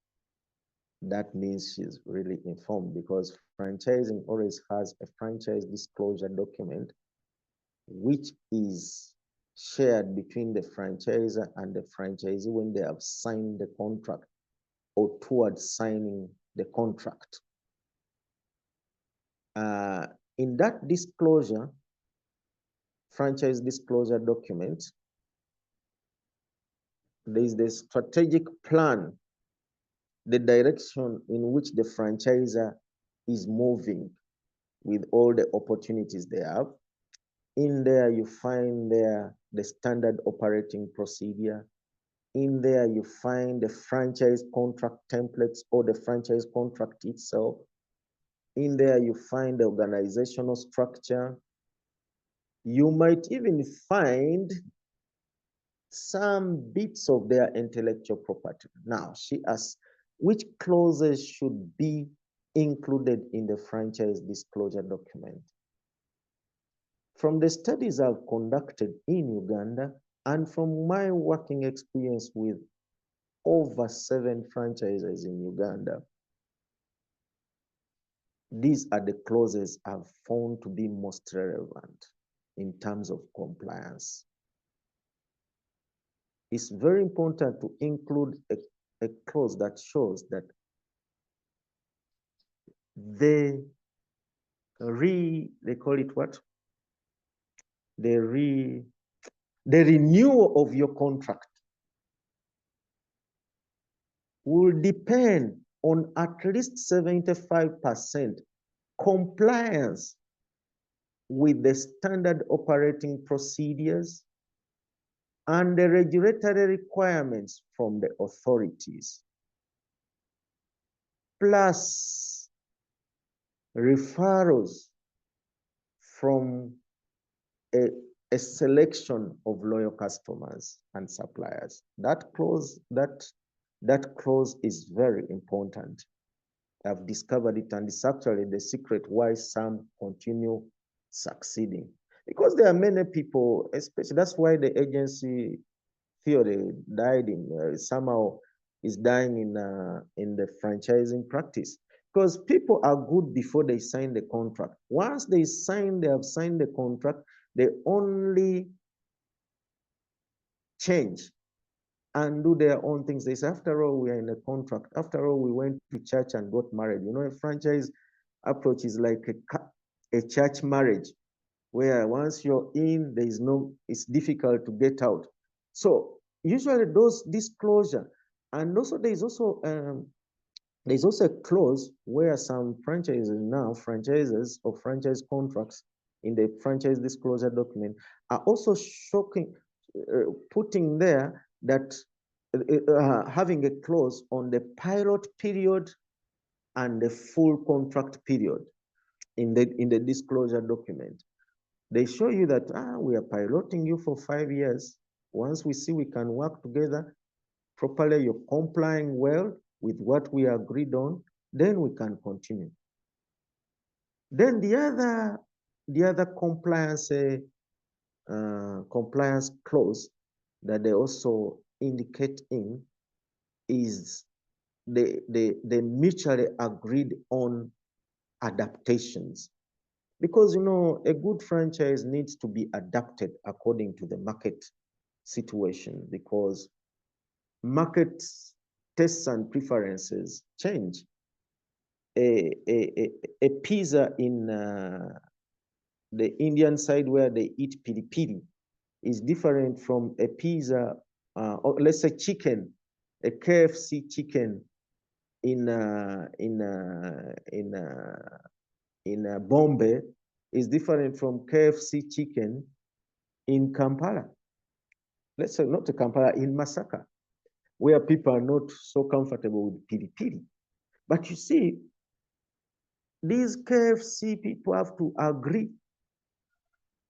that means she's really informed, because franchising always has a franchise disclosure document, which is shared between the franchisor and the franchisee when they have signed the contract or towards signing the contract. In that disclosure, franchise disclosure document, there is the strategic plan, the direction in which the franchisor is moving with all the opportunities they have. In there, you find there the standard operating procedure. In there, you find the franchise contract templates or the franchise contract itself. In there, you find the organizational structure. You might even find some bits of their intellectual property. Now, she asks, which clauses should be included in the franchise disclosure document? From the studies I've conducted in Uganda and from my working experience with over 7 franchises in Uganda, these are the clauses I've found to be most relevant in terms of compliance. It's very important to include a clause that shows that they call it what? The renewal of your contract will depend on at least 75% compliance with the standard operating procedures and the regulatory requirements from the authorities, plus referrals from a selection of loyal customers and suppliers. That clause is very important. I've discovered it, and it's actually the secret why some continue succeeding. Because there are many people, especially, that's why the agency theory died in, somehow is dying in the franchising practice. Because people are good before they sign the contract. Once they have signed the contract, they only change and do their own things. They say, after all, we are in a contract. After all, we went to church and got married. You know, a franchise approach is like a church marriage, where once you're in, it's difficult to get out. So usually those disclosure, and also there's also a clause where some franchises or franchise contracts in the franchise disclosure document are also putting there that having a clause on the pilot period and the full contract period in the disclosure document. They show you that we are piloting you for 5 years. Once we see we can work together properly, you're complying well with what we agreed on, then we can continue. Then the other compliance clause that they also indicate in is the mutually agreed on adaptations. Because, you know, a good franchise needs to be adapted according to the market situation, because market tastes and preferences change. A pizza in the Indian side where they eat piri piri is different from a pizza, or let's say chicken, a KFC chicken in Bombay is different from KFC chicken in Kampala. Let's say not to Kampala, in Masaka, where people are not so comfortable with piri piri. But you see, these KFC people have to agree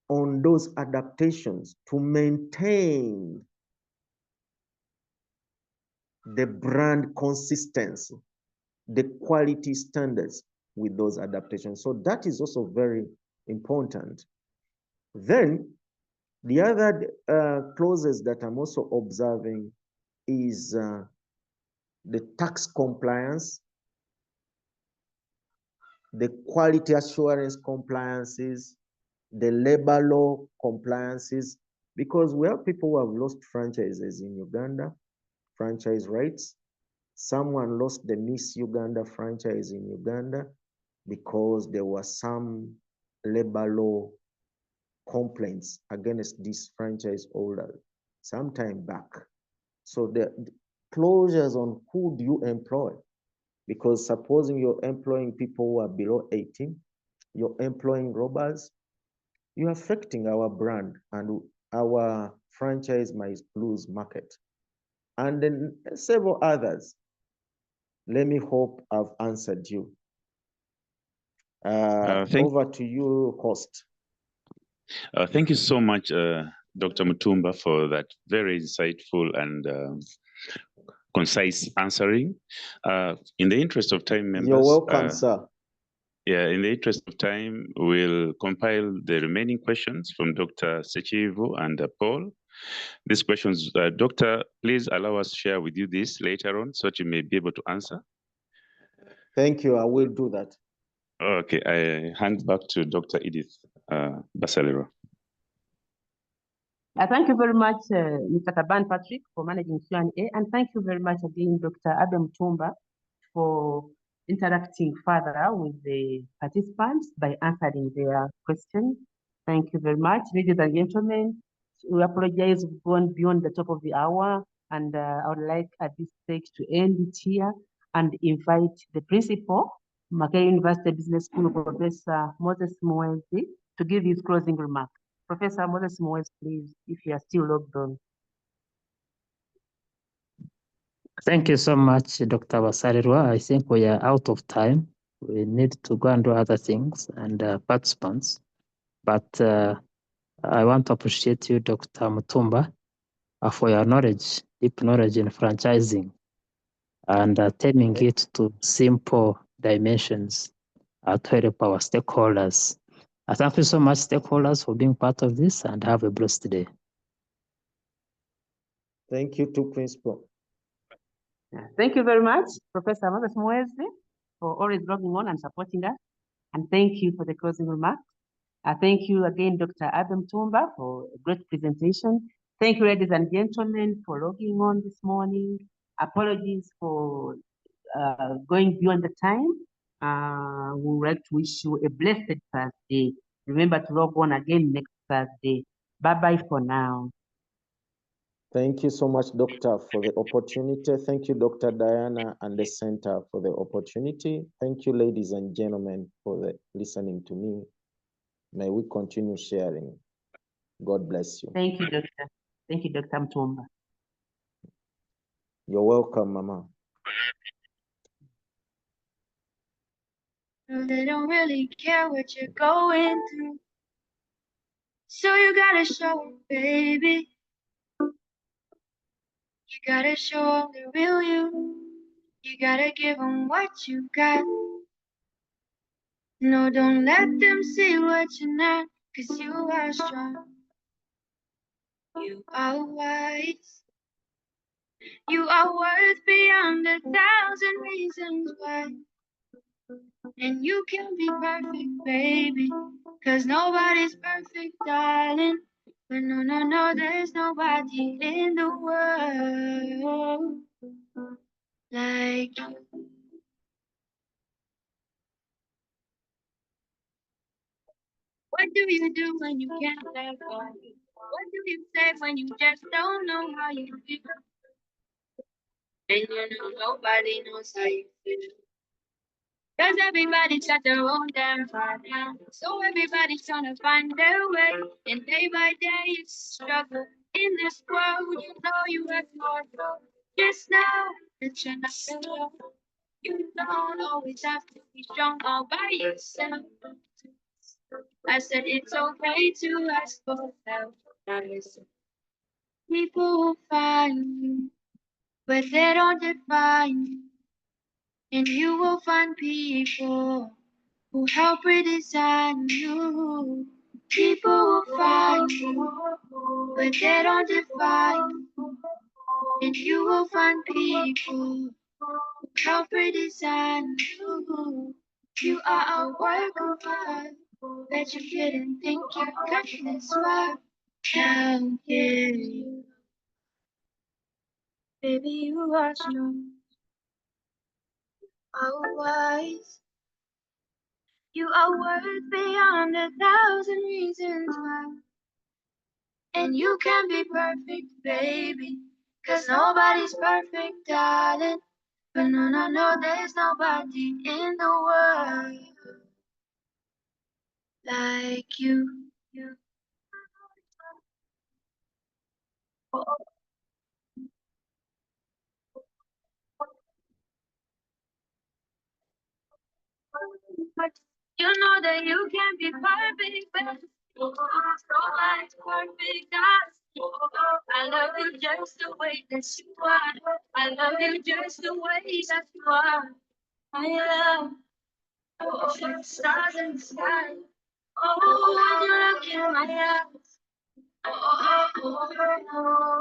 on those adaptations to maintain the brand consistency, the quality standards with those adaptations. So that is also very important. Then the other clauses that I'm also observing is the tax compliance, the quality assurance compliances, the labor law compliances, because we have people who have lost franchises in Uganda, franchise rights. Someone lost the Miss Uganda franchise in Uganda because there were some labor law complaints against this franchise holder some time back. So the closures on who do you employ, because supposing you're employing people who are below 18, you're employing robbers, you're affecting our brand and our franchise might lose market. And then several others. Let me hope I've answered you. Over to you, host. Thank you so much, Dr. Mutumba for that very insightful and concise answering. In the interest of time, members. You're welcome, sir. Yeah, in the interest of time, we'll compile the remaining questions from Dr. Sechivu and Paul. These questions, Doctor, please allow us to share with you this later on so that you may be able to answer. Thank you. I will do that. Okay, I hand back to Dr. Edith Basalero. Thank you very much, Mr. Taban Patrick, for managing Q&A, and thank you very much again, Dr. Abbey Mutumba, for interacting further with the participants by answering their questions. Thank you very much, ladies and gentlemen. We apologize we've gone beyond the top of the hour, and I would like at this stage to end it here and invite the principal, Makerere University Business School, Professor Moses Mwezi, to give his closing remarks. Professor Moses Mwezi, please, if you are still logged on. Thank you so much, Dr. Basalirwa. I think we are out of time. We need to go and do other things and participants. But I want to appreciate you, Dr. Mutumba, for your knowledge, deep knowledge in franchising, and turning it to simple dimensions to help our stakeholders. Thank you so much, stakeholders, for being part of this, and have a blessed day. Thank you to Principal. Thank you very much, Professor Moses Mwezi, for always logging on and supporting us. And thank you for the closing remarks. Thank you again, Dr. Abbey Mutumba, for a great presentation. Thank you, ladies and gentlemen, for logging on this morning. Apologies for going beyond the time. We would like to wish you a blessed Thursday. Remember to log on again next Thursday. Bye-bye for now. Thank you so much, Doctor, for the opportunity. Thank you, Dr. Diana and the Center for the opportunity. Thank you, ladies and gentlemen, for listening to me. May we continue sharing. God bless you. Thank you, Doctor. Thank you, Dr. Mutumba. You're welcome, Mama. They don't really care what you're going through, so you gotta show them, baby. You gotta show them the real you. You gotta give them what you got. No, don't let them see what you're not, 'cause you are strong. You are wise. You are worth beyond 1,000 reasons why. And you can be perfect, baby, 'cause nobody's perfect, darling. But no, no, no, there's nobody in the world like you. What do you do when you can't let go? What do you say when you just don't know how you feel? And you know nobody knows how you feel. 'Cause everybody's got their own damn problem. So everybody's trying to find their way. And day by day it's a struggle. In this world, you know you have more to. Just know that you're not alone. You don't always have to be strong all by yourself. I said it's okay to ask for help. Now listen. People will find you, but they don't define you. And you will find people who help redesign you. People will find you, but they don't define you. And you will find people who help redesign you. You are a work of art that you didn't think you could this far. How can you? Baby, you are strong, are wise. You are worth beyond 1,000 reasons why. And you can be perfect, baby, 'cause nobody's perfect, darling. But no, no, no, there's nobody in the world like you. You know that you can be perfect, but nobody's perfect, darling. I love you just the way that you are. I love you just the way that you are. I love stars in the sky. Oh, when you look in my eyes. Oh, oh, oh, oh, oh.